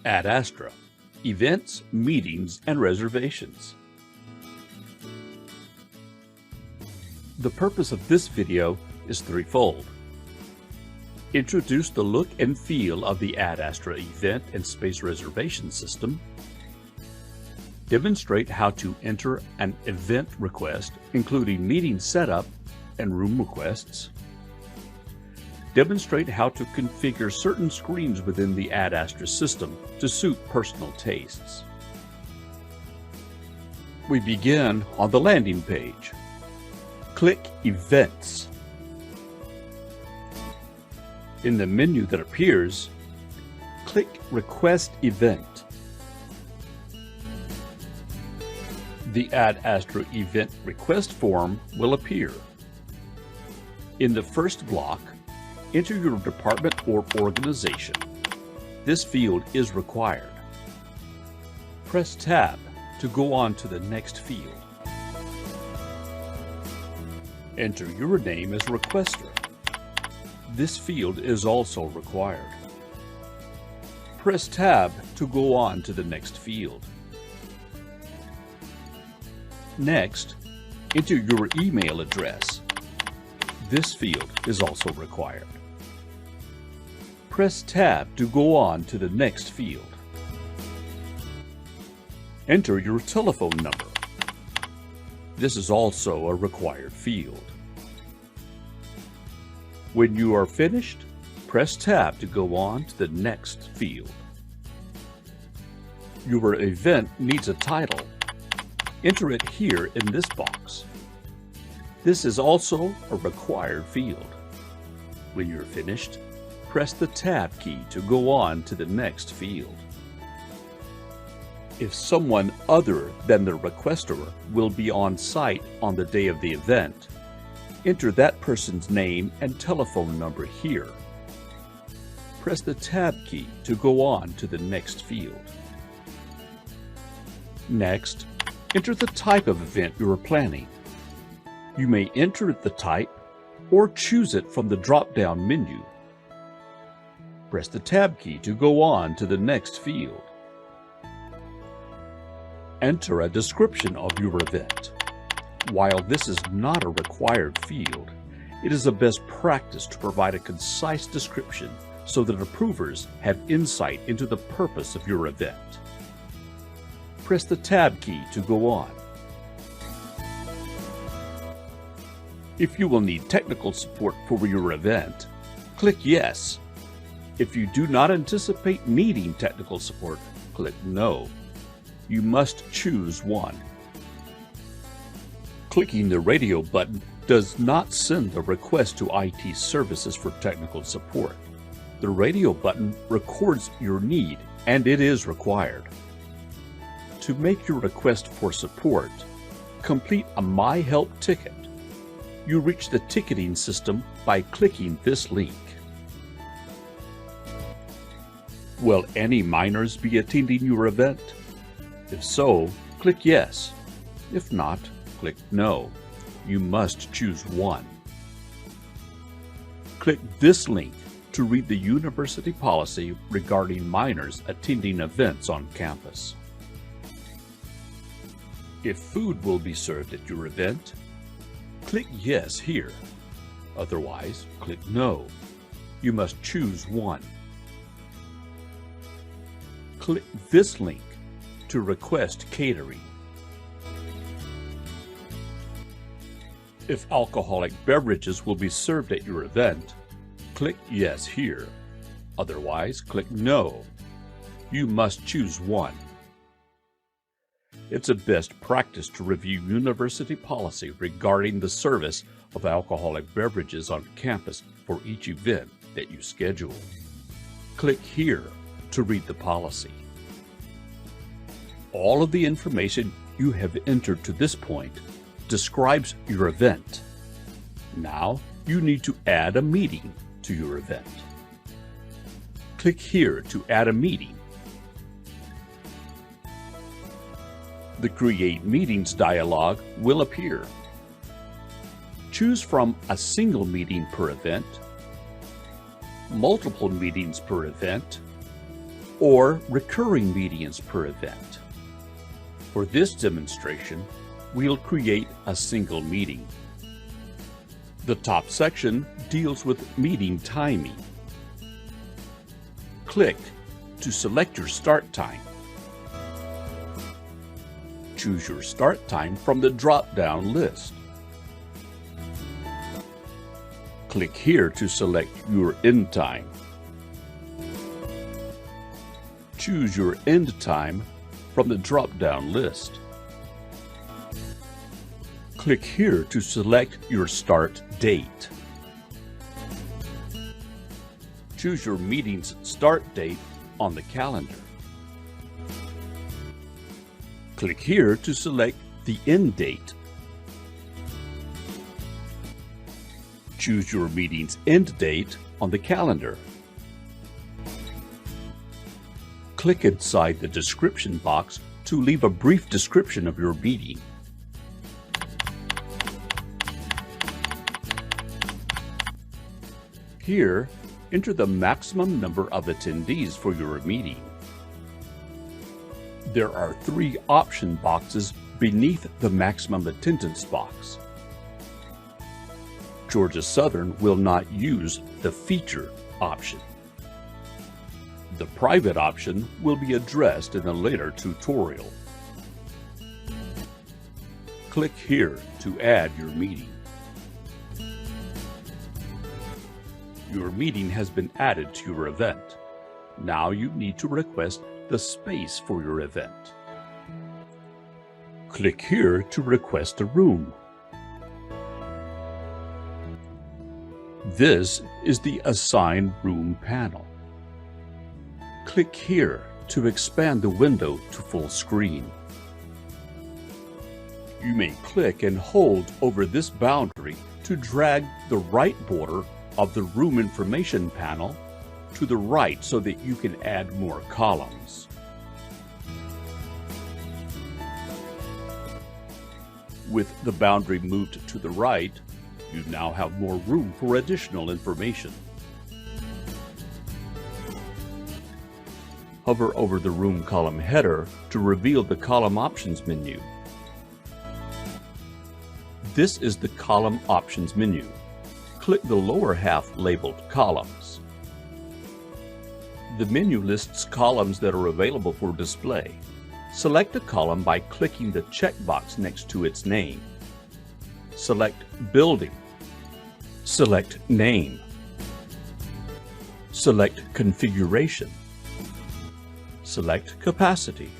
At Astra, events, meetings, and reservations. The purpose of this video is threefold. Introduce the look and feel of the Ad Astra event and space reservation system. Demonstrate how to enter an event request, including meeting setup and room requests. Demonstrate how to configure certain screens within the Ad Astra system to suit personal tastes. We begin on the landing page. Click Events. In the menu that appears, click Request Event. The Ad Astra event request form will appear. In the first block, enter your department or organization. This field is required. Press Tab to go on to the next field. Enter your name as requester. This field is also required. Press Tab to go on to the next field. Next, enter your email address. This field is also required. Press Tab to go on to the next field. Enter your telephone number. This is also a required field. When you are finished, press Tab to go on to the next field. Your event needs a title. Enter it here in this box. This is also a required field. When you're finished, press the Tab key to go on to the next field. If someone other than the requester will be on site on the day of the event, enter that person's name and telephone number here. Press the Tab key to go on to the next field. Next, enter the type of event you are planning. You may enter the type or choose it from the drop-down menu. Press the Tab key to go on to the next field. Enter a description of your event. While this is not a required field, it is a best practice to provide a concise description so that approvers have insight into the purpose of your event. Press the Tab key to go on. If you will need technical support for your event, click Yes. If you do not anticipate needing technical support, click No. You must choose one. Clicking the radio button does not send a request to IT services for technical support. The radio button records your need, and it is required. To make your request for support, complete a My Help ticket. You reach the ticketing system by clicking this link. Will any minors be attending your event? If so, click Yes. If not, click No. You must choose one. Click this link to read the university policy regarding minors attending events on campus. If food will be served at your event, click Yes here. Otherwise, click No. You must choose one. Click this link to request catering. If alcoholic beverages will be served at your event, click Yes here. Otherwise, click No. You must choose one. It's a best practice to review university policy regarding the service of alcoholic beverages on campus for each event that you schedule. Click here to read the policy. All of the information you have entered to this point describes your event. Now you need to add a meeting to your event. Click here to add a meeting. The Create Meetings dialog will appear. Choose from a single meeting per event, multiple meetings per event, or recurring meetings per event. For this demonstration, we'll create a single meeting. The top section deals with meeting timing. Click to select your start time. Choose your start time from the drop-down list. Click here to select your end time. Choose your end time from the drop-down list. Click here to select your start date. Choose your meeting's start date on the calendar. Click here to select the end date. Choose your meeting's end date on the calendar. Click inside the description box to leave a brief description of your meeting. Here, enter the maximum number of attendees for your meeting. There are 3 option boxes beneath the maximum attendance box. Georgia Southern will not use the feature option. The private option will be addressed in a later tutorial. Click here to add your meeting. Your meeting has been added to your event. Now you need to request the space for your event. Click here to request a room. This is the Assign Room panel. Click here to expand the window to full screen. You may click and hold over this boundary to drag the right border of the Room Information panel to the right so that you can add more columns. With the boundary moved to the right, you now have more room for additional information. Hover over the Room column header to reveal the Column Options menu. This is the Column Options menu. Click the lower half labeled Columns. The menu lists columns that are available for display. Select a column by clicking the checkbox next to its name. Select Building. Select Name. Select Configuration. Select Capacity.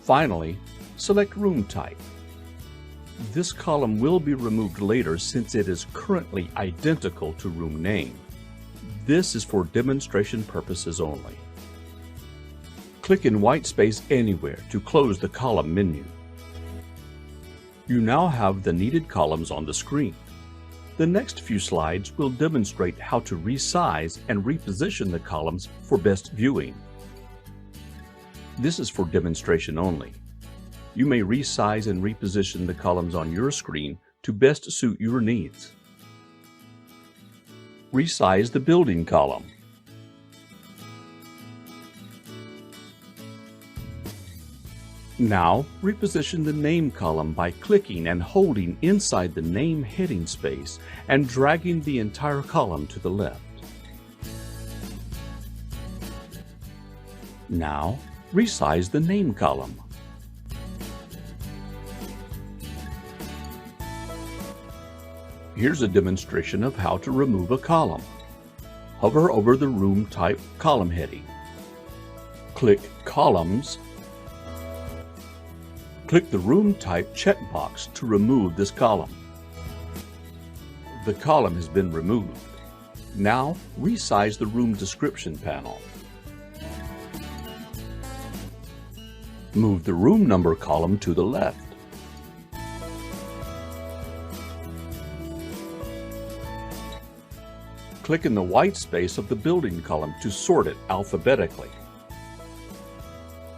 Finally, select Room Type. This column will be removed later since it is currently identical to room name. This is for demonstration purposes only. Click in white space anywhere to close the column menu. You now have the needed columns on the screen. The next few slides will demonstrate how to resize and reposition the columns for best viewing. This is for demonstration only. You may resize and reposition the columns on your screen to best suit your needs. Resize the building column. Now, reposition the name column by clicking and holding inside the name heading space and dragging the entire column to the left. Now, resize the name column. Here's a demonstration of how to remove a column. Hover over the Room Type column heading. Click Columns. Click the Room Type checkbox to remove this column. The column has been removed. Now, resize the Room Description panel. Move the room number column to the left. Click in the white space of the building column to sort it alphabetically.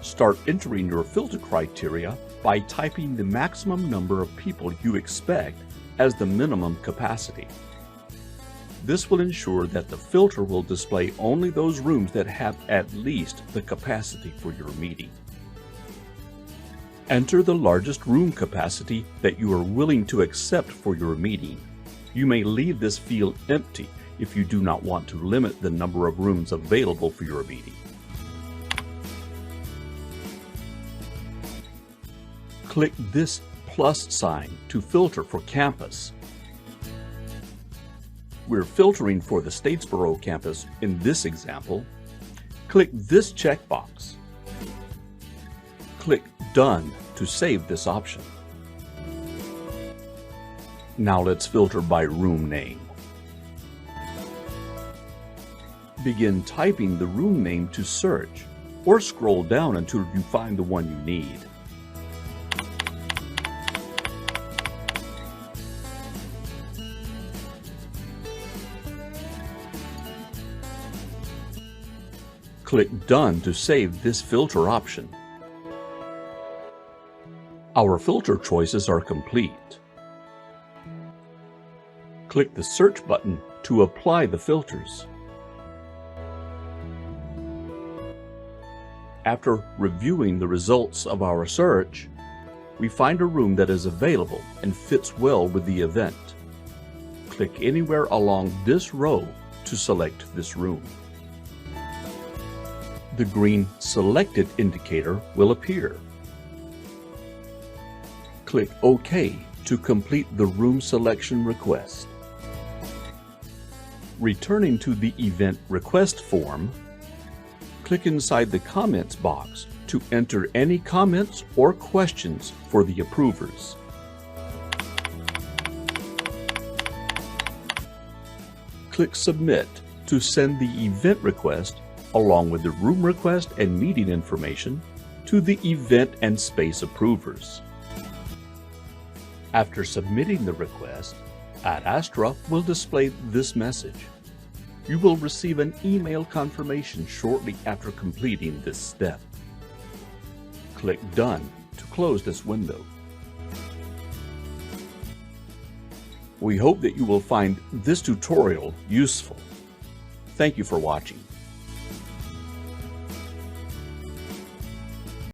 Start entering your filter criteria by typing the maximum number of people you expect as the minimum capacity. This will ensure that the filter will display only those rooms that have at least the capacity for your meeting. Enter the largest room capacity that you are willing to accept for your meeting. You may leave this field empty if you do not want to limit the number of rooms available for your meeting. Click this plus sign to filter for campus. We're filtering for the Statesboro campus in this example. Click this checkbox. Click Done to save this option. Now let's filter by room name. Begin typing the room name to search, or scroll down until you find the one you need. Click Done to save this filter option. Our filter choices are complete. Click the Search button to apply the filters. After reviewing the results of our search, we find a room that is available and fits well with the event. Click anywhere along this row to select this room. The green Selected indicator will appear. Click OK to complete the room selection request. Returning to the Event Request form, click inside the Comments box to enter any comments or questions for the approvers. Click Submit to send the event request along with the room request and meeting information to the event and space approvers. After submitting the request, Ad Astra will display this message. You will receive an email confirmation shortly after completing this step. Click Done to close this window. We hope that you will find this tutorial useful. Thank you for watching.